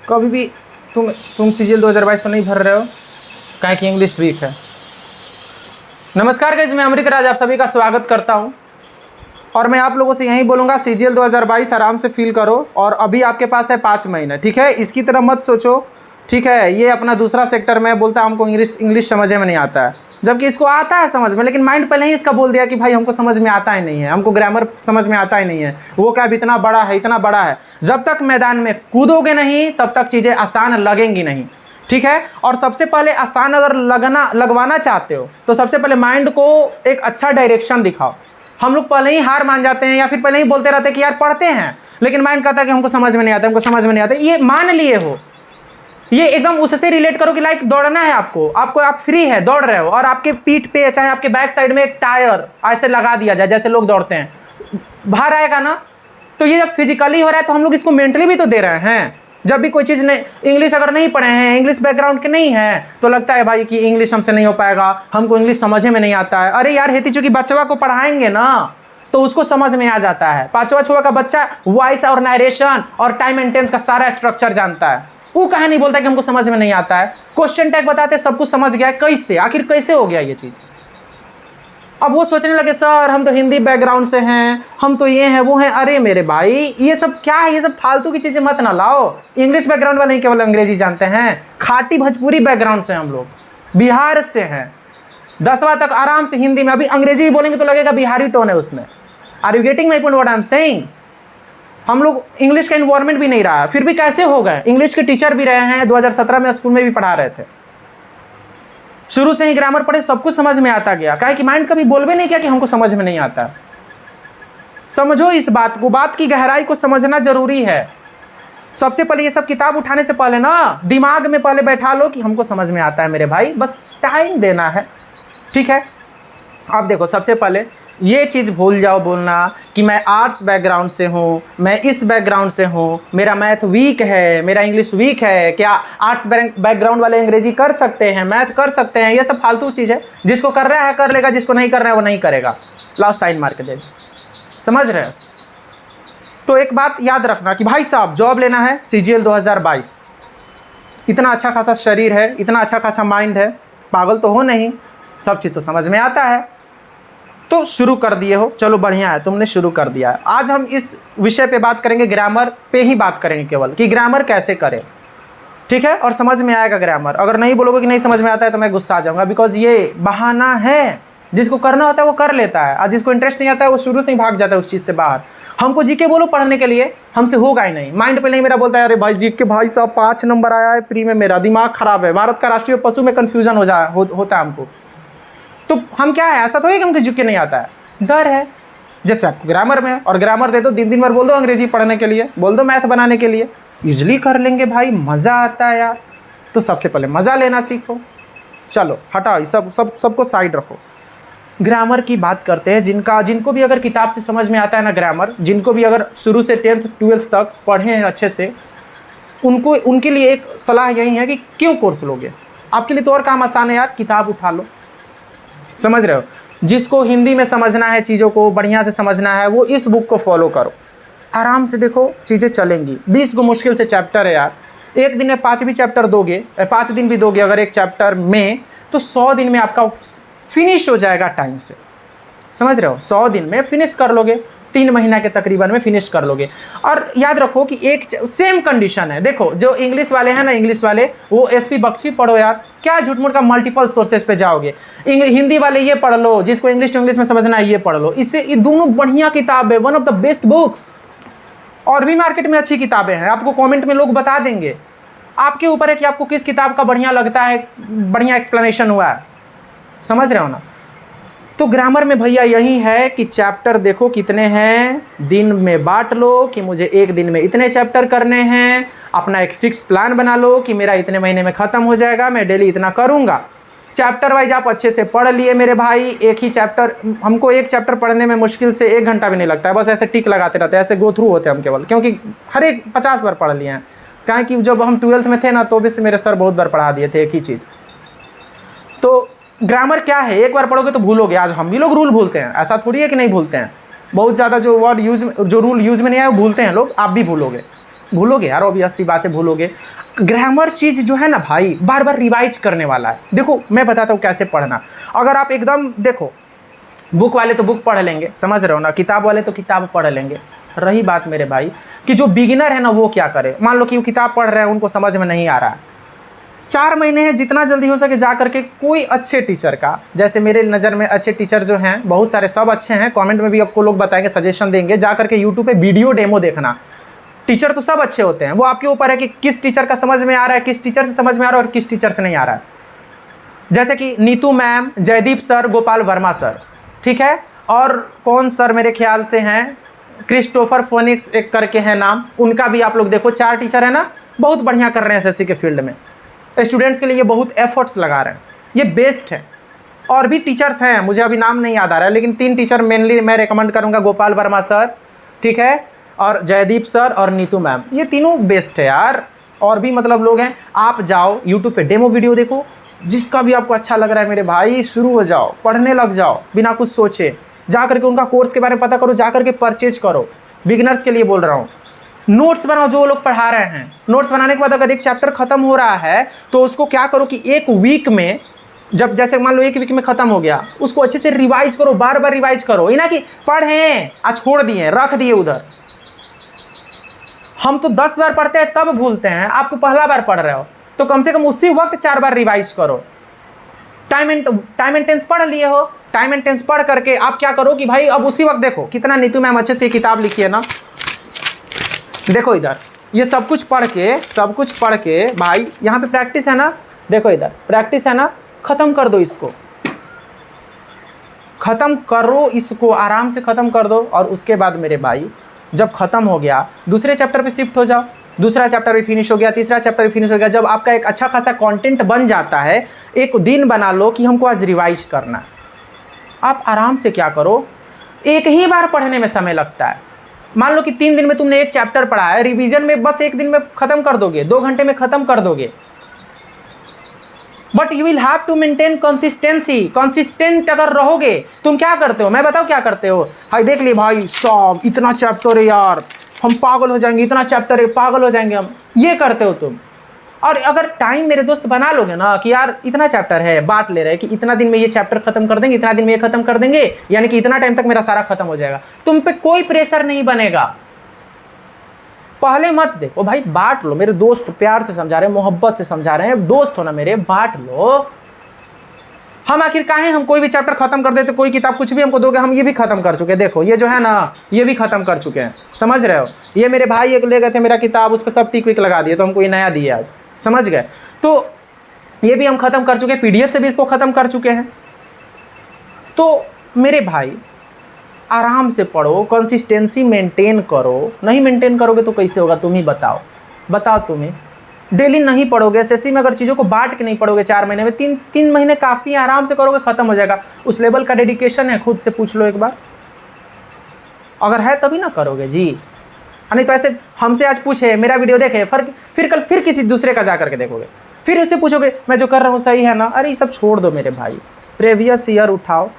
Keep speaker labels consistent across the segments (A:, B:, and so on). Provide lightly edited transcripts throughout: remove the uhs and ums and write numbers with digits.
A: कभी भी तुम सीजीएल 2022 तो नहीं भर रहे हो, काहे कि इंग्लिश वीक है। नमस्कार गाइस, मैं अमृत राज आप सभी का स्वागत करता हूं और मैं आप लोगों से यही बोलूँगा सीजीएल 2022 आराम से फील करो। और अभी आपके पास है 5 महीने, ठीक है। इसकी तरह मत सोचो, ठीक है। ये अपना दूसरा सेक्टर में बोलता है हमको इंग्लिश समझ में नहीं आता है, जबकि इसको आता है समझ में, लेकिन माइंड पहले ही इसका बोल दिया कि भाई हमको समझ में आता ही नहीं है, हमको ग्रामर समझ में आता ही नहीं है। वो क्या अब इतना बड़ा है, इतना बड़ा है। जब तक मैदान में कूदोगे नहीं तब तक चीज़ें आसान लगेंगी नहीं, ठीक है। और सबसे पहले आसान अगर लगवाना चाहते हो तो सबसे पहले माइंड को एक अच्छा डायरेक्शन दिखाओ। हम लोग पहले ही हार मान जाते हैं या फिर पहले ही बोलते रहते हैं कि यार पढ़ते हैं, लेकिन माइंड कहता है कि हमको समझ में नहीं आता, हमको समझ में नहीं आता। ये मान लिए हो, ये एकदम उससे रिलेट करो कि लाइक दौड़ना है आपको आप फ्री है, दौड़ रहे हो और आपके पीठ पे चाहे आपके बैक साइड में एक टायर ऐसे लगा दिया जाए जैसे लोग दौड़ते हैं, बाहर आएगा ना। तो ये जब फिजिकली हो रहा है तो हम लोग इसको मेंटली भी तो दे रहे हैं। जब भी कोई चीज़ नहीं, इंग्लिश अगर नहीं पढ़े हैं, इंग्लिश बैकग्राउंड के नहीं है, तो लगता है भाई कि इंग्लिश हमसे नहीं हो पाएगा, हमको इंग्लिश समझ में नहीं आता है। अरे यार हेती चूंकि बच्चा को पढ़ाएंगे ना तो उसको समझ में आ जाता है। 5वां 6वां का बच्चा वॉइस और नरेशन और टाइम एंड टेंस का सारा स्ट्रक्चर जानता है। वो कहा नहीं बोलता कि हमको समझ में नहीं आता है। क्वेश्चन टैग बताते सब कुछ समझ गया है, कैसे आखिर कैसे हो गया ये चीज़। अब वो सोचने लगे सर हम तो हिंदी बैकग्राउंड से हैं, हम तो ये हैं वो हैं। अरे मेरे भाई ये सब क्या है, ये सब फालतू की चीज़ें मत ना लाओ। इंग्लिश बैकग्राउंड वाले नहीं केवल अंग्रेजी जानते हैं, खाटी भोजपुरी बैकग्राउंड से हम लोग, बिहार से हैं। 10वां तक आराम से हिंदी में, अभी अंग्रेजी भी बोलेंगे तो लगेगा बिहारी टोन है उसमें। Are you getting my point what I am saying. हम लोग इंग्लिश का इन्वायरमेंट भी नहीं रहा, फिर भी कैसे हो गए। इंग्लिश के टीचर भी रहे हैं, 2017 में स्कूल में भी पढ़ा रहे थे। शुरू से ही ग्रामर पढ़े, सब कुछ समझ में आता गया। काहे कि माइंड कभी बोल भी नहीं किया कि हमको समझ में नहीं आता। समझो इस बात को, बात की गहराई को समझना जरूरी है। सबसे पहले ये सब किताब उठाने से पहले ना दिमाग में पहले बैठा लो कि हमको समझ में आता है मेरे भाई, बस टाइम देना है, ठीक है। अब देखो सबसे पहले ये चीज़ भूल जाओ बोलना कि मैं आर्ट्स बैकग्राउंड से हूँ, मैं इस बैकग्राउंड से हूँ, मेरा मैथ वीक है, मेरा इंग्लिश वीक है। क्या आर्ट्स बैकग्राउंड वाले अंग्रेजी कर सकते हैं, मैथ कर सकते हैं? ये सब फालतू चीज़ है। जिसको कर रहा है कर लेगा, जिसको नहीं कर रहा है वो नहीं करेगा। लाओ साइन मार के दे, समझ रहे हो। तो एक बात याद रखना कि भाई साहब जॉब लेना है सीजीएल 2022, इतना अच्छा खासा शरीर है, इतना अच्छा खासा माइंड है, पागल तो हो नहीं, सब चीज़ तो समझ में आता है। तो शुरू कर दिए हो, चलो बढ़िया है, तुमने शुरू कर दिया है। आज हम इस विषय पे बात करेंगे, ग्रामर पे ही बात करेंगे केवल, कि ग्रामर कैसे करें, ठीक है। और समझ में आएगा ग्रामर। अगर नहीं बोलोगे कि नहीं समझ में आता है तो मैं गुस्सा आ जाऊंगा, बिकॉज ये बहाना है। जिसको करना होता है वो कर लेता है, और जिसको इंटरेस्ट नहीं आता है वो शुरू से ही भाग जाता है उस चीज़ से बाहर। हमको जीके बोलो पढ़ने के लिए, हमसे होगा ही नहीं। माइंड पहले ही मेरा बोलता है अरे भाई जीके भाई साहब 5 नंबर आया है प्री में, मेरा दिमाग खराब है, भारत का राष्ट्रीय पशु में कन्फ्यूजन होता है हमको। तो हम क्या है, ऐसा तो है कि हमको जीके नहीं आता है, डर है। जैसे आपको ग्रामर में, और ग्रामर दे दो, दिन भर बोल दो अंग्रेजी पढ़ने के लिए, बोल दो मैथ बनाने के लिए, इजली कर लेंगे भाई, मज़ा आता है यार। तो सबसे पहले मज़ा लेना सीखो। चलो हटाओ सबको साइड रखो, ग्रामर की बात करते हैं। जिनको भी अगर किताब से समझ में आता है ना ग्रामर, जिनको भी अगर शुरू से 10th 12th तक पढ़े हैं अच्छे से, उनके लिए एक सलाह यही है कि क्यों कोर्स लोगे। आपके लिए तो और काम आसान है यार, किताब उठा लो, समझ रहे हो। जिसको हिंदी में समझना है, चीज़ों को बढ़िया से समझना है, वो इस बुक को फॉलो करो, आराम से देखो चीज़ें चलेंगी। 20 को मुश्किल से चैप्टर है यार, एक दिन में 5 भी चैप्टर दोगे, 5 दिन भी दोगे अगर एक चैप्टर में, तो 100 दिन में आपका फिनिश हो जाएगा टाइम से, समझ रहे हो। 100 दिन में फिनिश कर लोगे, 3 महीना के तकरीबन में फिनिश कर लोगे। और याद रखो कि एक सेम कंडीशन है। देखो जो इंग्लिश वाले हैं ना, इंग्लिश वाले वो एसपी बख्शी पढ़ो यार, क्या झूठ मूठ का मल्टीपल सोर्सेज पे जाओगे। हिंदी वाले ये पढ़ लो, जिसको इंग्लिश टू इंग्लिश में समझना है ये पढ़ लो। इससे ये दोनों बढ़िया किताब है, one of the best books. और भी मार्केट में अच्छी किताबें हैं, आपको कॉमेंट में लोग बता देंगे। आपके ऊपर है कि आपको किस किताब का बढ़िया लगता है, बढ़िया एक्सप्लेनेशन हुआ है, समझ रहे हो ना। तो ग्रामर में भैया यही है कि चैप्टर देखो कितने हैं, दिन में बांट लो कि मुझे एक दिन में इतने चैप्टर करने हैं। अपना एक फिक्स प्लान बना लो कि मेरा इतने महीने में ख़त्म हो जाएगा, मैं डेली इतना करूँगा। चैप्टर वाइज आप अच्छे से पढ़ लिए मेरे भाई। एक ही चैप्टर, हमको एक चैप्टर पढ़ने में मुश्किल से 1 घंटा भी नहीं लगता है, बस ऐसे टिक लगाते रहते हैं, ऐसे गो थ्रू होते हैं हम केवल, क्योंकि हर एक 50 बार पढ़ लिए हैं। कहें कि जब हम 12th में थे ना तो भी से मेरे सर बहुत बार पढ़ा दिए थे एक ही चीज़। तो ग्रामर क्या है, एक बार पढ़ोगे तो भूलोगे। आज हम भी लोग रूल भूलते हैं, ऐसा थोड़ी है कि नहीं भूलते हैं। बहुत ज़्यादा जो वर्ड यूज, जो रूल यूज़ में नहीं आया वो भूलते हैं लोग, आप भी भूलोगे। भूलोगे यार, ऑब्वियसली बात है भूलोगे। ग्रामर चीज़ जो है ना भाई, बार बार रिवाइज करने वाला है। देखो मैं बताता हूँ कैसे पढ़ना। अगर आप एकदम देखो, बुक वाले तो बुक पढ़ लेंगे, समझ रहे हो ना, किताब वाले तो किताब पढ़ लेंगे। रही बात मेरे भाई कि जो बिगिनर है ना वो क्या करे। मान लो कि वो किताब पढ़ रहे हैं, उनको समझ में नहीं आ रहा है, 4 महीने हैं, जितना जल्दी हो सके जा करके कोई अच्छे टीचर का, जैसे मेरे नज़र में अच्छे टीचर जो हैं बहुत सारे, सब अच्छे हैं, कमेंट में भी आपको लोग बताएंगे, सजेशन देंगे, जा करके यूट्यूब पे वीडियो डेमो देखना। टीचर तो सब अच्छे होते हैं, वो आपके ऊपर है कि किस टीचर का समझ में आ रहा है, किस टीचर से समझ में आ रहा है और किस टीचर से नहीं आ रहा है। जैसे कि Neetu ma'am, Jaideep sir, Gopal Verma sir, ठीक है, और कौन सर मेरे ख्याल से हैं, क्रिस्टोफर फोनिक्स एक करके है नाम, उनका भी आप लोग देखो, 4 टीचर है ना, बहुत बढ़िया कर रहे हैं एसएससी के फील्ड में, स्टूडेंट्स के लिए ये बहुत एफर्ट्स लगा रहे हैं, ये बेस्ट है। और भी टीचर्स हैं, मुझे अभी नाम नहीं याद आ रहा है, लेकिन 3 टीचर मेनली मैं रिकमेंड करूँगा, गोपाल वर्मा सर, ठीक है, और जयदीप सर और नीतू मैम, ये तीनों बेस्ट है यार। और भी मतलब लोग हैं, आप जाओ यूट्यूब पे डेमो वीडियो देखो, जिसका भी आपको अच्छा लग रहा है मेरे भाई, शुरू हो जाओ, पढ़ने लग जाओ बिना कुछ सोचे, जा करके उनका कोर्स के बारे में पता करो, जा करके परचेज करो। बिगिनर्स के लिए बोल रहा हूँ। नोट्स बनाओ, जो वो लोग पढ़ा रहे हैं, नोट्स बनाने के बाद अगर एक चैप्टर खत्म हो रहा है तो उसको क्या करो कि एक वीक में, जब जैसे मान लो 1 वीक में खत्म हो गया, उसको अच्छे से रिवाइज करो, बार बार रिवाइज करो। ये ना कि पढ़ें आज छोड़ दिए, रख दिए उधर। हम तो 10 बार पढ़ते हैं तब भूलते हैं, आप तो पहला बार पढ़ रहे हो, तो कम से कम उसी वक्त 4 बार रिवाइज करो। टाइम एंड टेंस पढ़ लिए हो, टाइम एंड टेंस पढ़ करके आप क्या करो कि भाई अब उसी वक्त देखो, कितना नीतू मैम अच्छे से किताब लिखी है ना, देखो इधर, ये सब कुछ पढ़ के भाई, यहाँ पे प्रैक्टिस है ना, देखो इधर प्रैक्टिस है ना, ख़त्म कर दो इसको, ख़त्म करो इसको, आराम से ख़त्म कर दो। और उसके बाद मेरे भाई जब ख़त्म हो गया, दूसरे चैप्टर पे शिफ्ट हो जाओ, दूसरा चैप्टर भी फिनिश हो गया, तीसरा चैप्टर भी फिनिश हो गया। जब आपका एक अच्छा खासा कंटेंट बन जाता है, एक दिन बना लो कि हमको आज रिवाइज करना है। आप आराम से क्या करो, एक ही बार पढ़ने में समय लगता है। मान लो कि 3 दिन में तुमने एक चैप्टर पढ़ा है, रिवीजन में बस 1 दिन में ख़त्म कर दोगे, 2 घंटे में ख़त्म कर दोगे। But you will have to maintain consistency. Consistent अगर रहोगे, तुम क्या करते हो, मैं बताओ क्या करते हो। हाय देख लिए भाई सब, इतना चैप्टर है यार, हम पागल हो जाएंगे, इतना चैप्टर है, पागल हो जाएंगे हम, ये करते हो तुम। और अगर टाइम मेरे दोस्त बना लोगे ना कि यार इतना चैप्टर है, बांट ले रहे हैं कि इतना दिन में ये चैप्टर खत्म कर देंगे, इतना दिन में ये खत्म कर देंगे, यानी कि इतना टाइम तक मेरा सारा खत्म हो जाएगा, तुम पे कोई प्रेशर नहीं बनेगा। पहले मत देखो भाई, बांट लो। मेरे दोस्त प्यार से समझा रहे हैं, मोहब्बत से समझा रहे हैं, दोस्त हो ना मेरे, बांट लो। हम आखिर काहे हम कोई भी चैप्टर खत्म कर देते, कोई किताब कुछ भी हमको दोगे, हम ये भी खत्म कर चुके हैं। देखो ये जो है ना, ये भी खत्म कर चुके हैं, समझ रहे हो। ये मेरे भाई एक ले गए थे मेरा किताब, उस पर सब टिक विक लगा दिए, तो हमको ये नया दिए आज, समझ गए। तो ये भी हम खत्म कर चुके हैं, PDF से भी इसको ख़त्म कर चुके हैं। तो मेरे भाई आराम से पढ़ो, कंसिस्टेंसी मेंटेन करो। नहीं मेंटेन करोगे तो कैसे होगा, तुम ही बताओ, तुम्हें डेली नहीं पढ़ोगे, एसएससी में अगर चीज़ों को बांट के नहीं पढ़ोगे 4 महीने में, 3 महीने काफ़ी, आराम से करोगे, ख़त्म हो जाएगा। उस लेवल का डेडिकेशन है, खुद से पूछ लो एक बार, अगर है तभी ना करोगे जी। नहीं तो ऐसे हमसे आज पूछे, मेरा वीडियो देखे, फिर कल फिर किसी दूसरे का जा करके देखोगे, फिर उससे पूछोगे मैं जो कर रहा हूँ सही है ना। अरे ये सब छोड़ दो मेरे भाई, प्रीवियस ईयर उठाओ,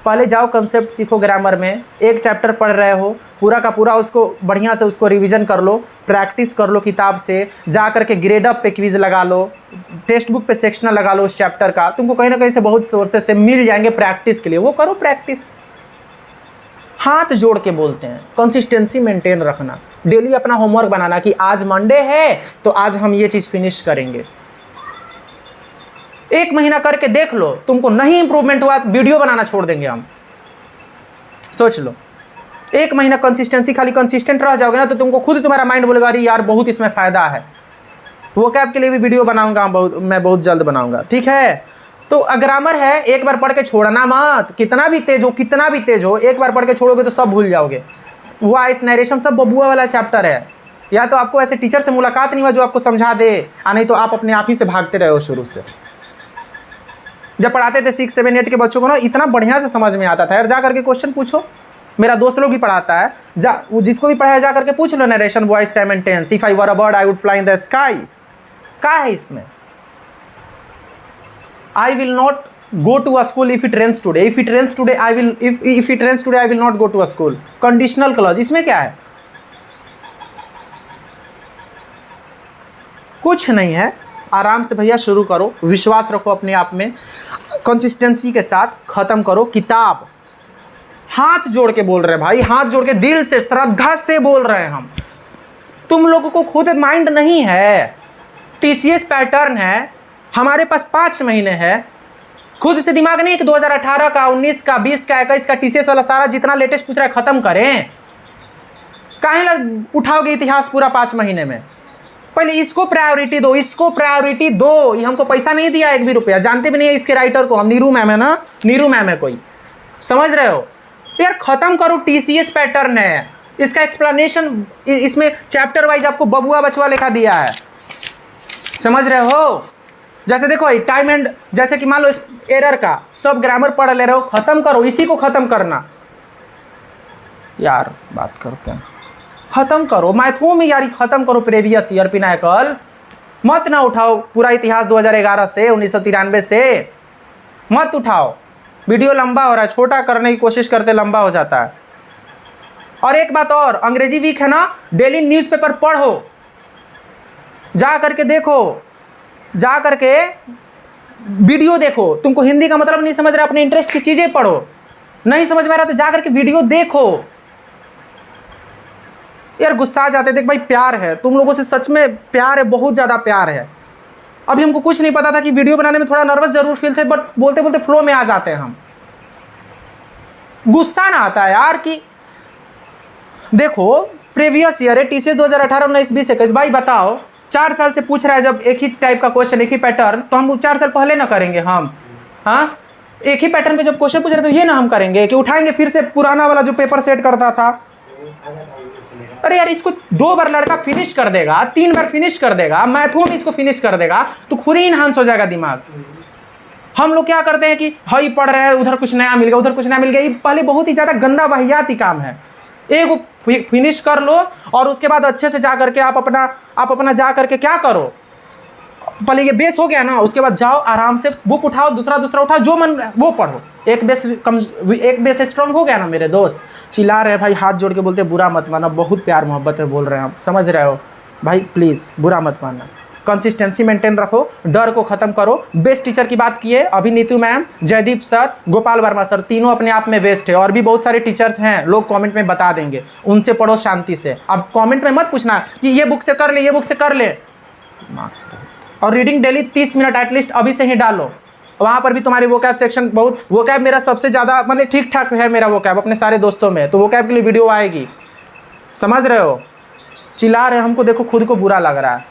A: पहले जाओ कंसेप्ट सीखो। ग्रामर में एक चैप्टर पढ़ रहे हो, पूरा का पूरा उसको बढ़िया से उसको रिवीजन कर लो, प्रैक्टिस कर लो किताब से, जा करके ग्रेड अप पे क्विज लगा लो, टेक्स्ट बुक पे सेक्शनल लगा लो उस चैप्टर का, तुमको कहीं ना कहीं से बहुत सोर्सेस से मिल जाएंगे प्रैक्टिस के लिए, वो करो प्रैक्टिस। हाथ जोड़ के बोलते हैं, कंसिस्टेंसी मेंटेन रखना, डेली अपना होमवर्क बनाना कि आज मंडे है तो आज हम ये चीज़ फिनिश करेंगे। 1 महीना करके देख लो, तुमको नहीं इंप्रूवमेंट हुआ, वीडियो बनाना छोड़ देंगे हम, सोच लो। 1 महीना कंसिस्टेंसी, खाली कंसिस्टेंट रह जाओगे ना तो तुमको खुद तुम्हारा माइंड बोलेगा अरे यार बहुत इसमें फ़ायदा है। वो कैब के लिए भी वीडियो बनाऊंगा, मैं बहुत जल्द बनाऊंगा, ठीक है। तो ग्रामर है, एक बार पढ़ के छोड़ना मत, कितना भी तेज हो, एक बार पढ़ के छोड़ोगे तो सब भूल जाओगे। वॉइस नरेशन सब बबुआ वाला चैप्टर है, या तो आपको ऐसे टीचर से मुलाकात नहीं हुआ जो आपको समझा दे, नहीं तो आप अपने आप ही से भागते रहे हो शुरू से। जब पढ़ाते थे 6, 7, 8 के बच्चों को ना, इतना बढ़िया से समझ में आता था यार। जा करके क्वेश्चन पूछो, मेरा दोस्त लोग भी पढ़ाता है, वो जिसको भी पढ़ाया जा करके पूछ लो, narration, voice, time and tense, if I were a bird I would fly in the sky, क्या है इसमें। I will not go to a school if it rains today. If it rains today, if it rains today, I will not go to a school. Conditional clause, इसमें क्या है? कुछ नहीं है, आराम से भैया शुरू करो, विश्वास रखो अपने आप में, कंसिस्टेंसी के साथ ख़त्म करो किताब। हाथ जोड़ के बोल रहे हैं भाई, हाथ जोड़ के दिल से श्रद्धा से बोल रहे हैं हम। तुम लोगों को खुद माइंड नहीं है, टीसीएस पैटर्न है, हमारे पास 5 महीने है, खुद से दिमाग नहीं कि 2018 का, 19 का, 20 का, 21 का टीसीएस वाला सारा जितना लेटेस्ट पूछ रहा है खत्म करें। काहे उठाओगे इतिहास पूरा 5 महीने में? पहले इसको प्रायोरिटी दो, इसको प्रायोरिटी दो। ये हमको पैसा नहीं दिया 1 भी रुपया, जानते भी नहीं है इसके राइटर को हम। नीरू मैम है ना, नीरू मैम है कोई, समझ रहे हो यार? खत्म करो, टीसीएस पैटर्न है, इसका एक्सप्लेनेशन इसमें चैप्टर वाइज आपको बबुआ बचवा लिखा दिया है, समझ रहे हो? जैसे देखो टाइम एंड, जैसे कि मान लो एरर का सब ग्रामर पढ़ ले रहे हो, खत्म करो, इसी को खत्म करना यार। बात करते हैं, खत्म करो मैथों में यार, खत्म करो प्रीवियस ईयर पिनाकल, मत ना उठाओ पूरा इतिहास 2011 से 1993 से, मत उठाओ। वीडियो लंबा हो रहा है, छोटा करने की कोशिश करते लंबा हो जाता है। और एक बात और, अंग्रेजी वीक है ना, डेली न्यूज़पेपर पढ़ो, जा करके देखो, जा करके वीडियो देखो। तुमको हिंदी का मतलब नहीं समझ रहा, अपने इंटरेस्ट की चीजें पढ़ो, नहीं समझ में आ रहा तो जा करके वीडियो देखो। यार गुस्सा आ जाते, देख भाई प्यार है तुम लोगों से, सच में प्यार है, बहुत ज़्यादा प्यार है। अभी हमको कुछ नहीं पता था कि वीडियो बनाने में थोड़ा नर्वस जरूर फील थे, बट बोलते बोलते फ्लो में आ जाते हैं हम। गुस्सा ना आता है यार कि देखो प्रीवियस ईयर है, टीसीएस 2018, 19, 20, 21। भाई बताओ, 4 साल से पूछ रहा है, जब एक ही टाइप का क्वेश्चन, एक ही पैटर्न, तो हम 4 साल पहले ना करेंगे हम? हाँ, एक ही पैटर्न पे जब क्वेश्चन पूछ रहे तो ये ना हम करेंगे कि उठाएंगे फिर से पुराना वाला जो पेपर सेट करता था? अरे यार इसको 2 बार लड़का फिनिश कर देगा, 3 बार फिनिश कर देगा, मैथों में इसको फिनिश कर देगा तो खुद ही इनहांस हो जाएगा दिमाग। हम लोग क्या करते हैं कि हई पढ़ रहे हैं, उधर कुछ नया मिल गया, उधर कुछ नया मिल गया। ये पहले बहुत ही ज़्यादा गंदा वाहियाती काम है। एक फिनिश कर लो और उसके बाद अच्छे से जा करके आप अपना जा करके क्या करो, पहले ये बेस हो गया ना, उसके बाद जाओ आराम से बुक उठाओ, दूसरा उठाओ, जो मन वो पढ़ो। एक बेस स्ट्रांग हो गया ना मेरे दोस्त। चिल्ला रहे भाई, हाथ जोड़ के बोलते बुरा मत माना, बहुत प्यार मोहब्बत में बोल रहे हैं हम, समझ रहे हो भाई? प्लीज़ बुरा मत मानना, कंसिस्टेंसी मेंटेन रखो, डर को ख़त्म करो। बेस्ट टीचर की बात किए, अभी Neetu ma'am, Jaideep sir, Gopal Verma sir, तीनों अपने आप में बेस्ट है। और भी बहुत सारे टीचर्स हैं, लोग कमेंट में बता देंगे, उनसे पढ़ो शांति से। अब कमेंट में मत पूछना कि ये बुक से कर ले, ये बुक से कर ले। और रीडिंग डेली 30 मिनट एटलीस्ट अभी से ही डालो। वहाँ पर भी तुम्हारी वोकैब सेक्शन, बहुत वोकैब मेरा सबसे ज़्यादा मतलब ठीक ठाक है मेरा वोकैब अपने सारे दोस्तों में, तो वोकैब के लिए वीडियो आएगी, समझ रहे हो? चिल्ला रहे हमको, देखो खुद को बुरा लग रहा है,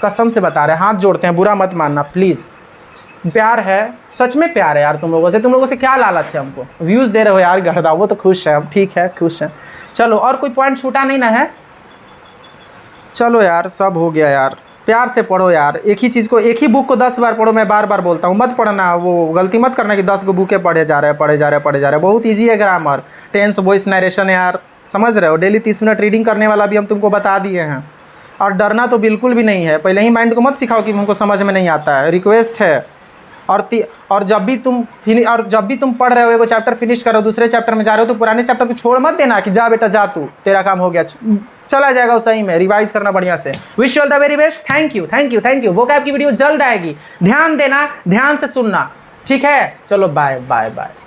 A: कसम से बता रहे हैं, हाथ जोड़ते हैं, बुरा मत मानना प्लीज़। प्यार है, सच में प्यार है यार तुम लोगों से क्या लालच है? हमको व्यूज़ दे रहे हो यार, गढ़दा, वो तो खुश है हम, ठीक है खुश हैं। चलो और कोई पॉइंट छूटा नहीं ना है? चलो यार सब हो गया यार, प्यार से पढ़ो यार। एक ही चीज़ को, एक ही बुक को 10 बार पढ़ो, मैं बार बार बोलता हूँ, मत पढ़ना, वो गलती मत करना कि 10 बुकें पढ़े जा रहे हैं। बहुत ईजी है ग्रामर, टेंस, वॉइस, नरेशन यार, समझ रहे हो? डेली 30 मिनट रीडिंग करने वाला भी हम तुमको बता दिए हैं। और डरना तो बिल्कुल भी नहीं है, पहले ही माइंड को मत सिखाओ कि हमको समझ में नहीं आता है, रिक्वेस्ट है। और जब भी तुम पढ़ रहे हो, एगो चैप्टर फिनिश करो, दूसरे चैप्टर में जा रहे हो, तो पुराने चैप्टर को छोड़ मत देना कि जा बेटा जा, तू तेरा काम हो गया, चला जाएगा सही में। रिवाइज करना बढ़िया से। Wish you all the very best. Thank you. Vocab की वीडियो जल्द आएगी, ध्यान देना, ध्यान से सुनना, ठीक है? चलो बाय बाय बाय।